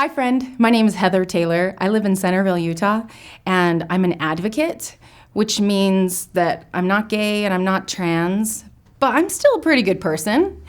Hi, friend. My name is Heather Taylor. I live in Centerville, Utah, and I'm an advocate, which means that I'm not gay and I'm not trans, but I'm still a pretty good person.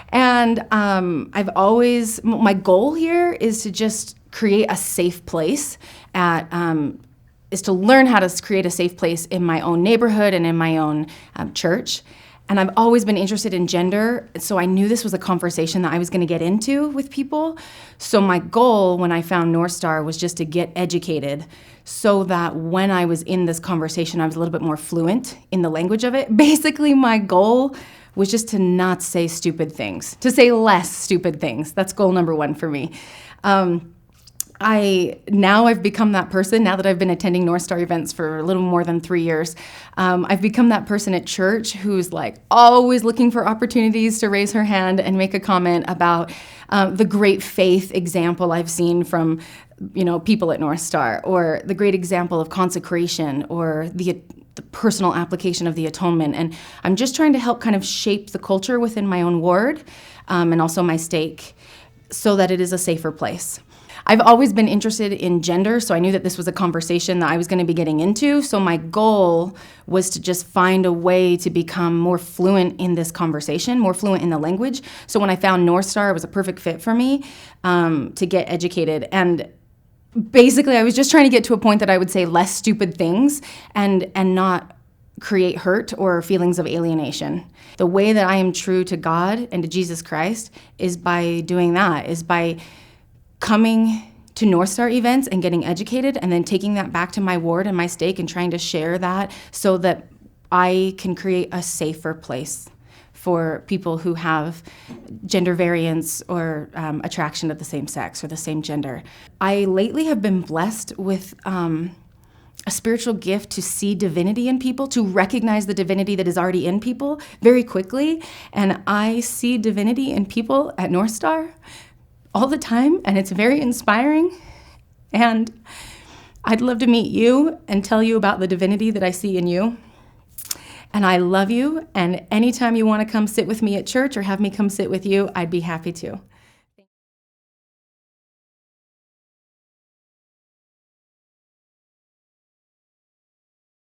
And my goal here is to just create a safe place is to learn how to create a safe place in my own neighborhood and in my own church. And I've always been interested in gender, so I knew this was a conversation that I was going to get into with people. So my goal when I found North Star was just to get educated so that when I was in this conversation, I was a little bit more fluent in the language of it. Basically, my goal was just to not say stupid things, to say less stupid things. That's goal number one for me. I've become that person now that I've been attending North Star events for a little more than 3 years. I've become that person at church who's like always looking for opportunities to raise her hand and make a comment about the great faith example I've seen from people at North Star, or the great example of consecration, or the personal application of the atonement. And I'm just trying to help kind of shape the culture within my own ward and also my stake so that it is a safer place. I've always been interested in gender, so I knew that this was a conversation that I was going to be getting into. So my goal was to just find a way to become more fluent in this conversation, more fluent in the language. So when I found North Star, it was a perfect fit for me to get educated. And basically, I was just trying to get to a point that I would say less stupid things and not create hurt or feelings of alienation. The way that I am true to God and to Jesus Christ is by doing that, is by coming to North Star events and getting educated, and then taking that back to my ward and my stake and trying to share that so that I can create a safer place for people who have gender variance or attraction to the same sex or the same gender. I lately have been blessed with a spiritual gift to see divinity in people, to recognize the divinity that is already in people very quickly. And I see divinity in people at North Star all the time, and it's very inspiring. And I'd love to meet you and tell you about the divinity that I see in you. And I love you, and anytime you want to come sit with me at church or have me come sit with you, I'd be happy to.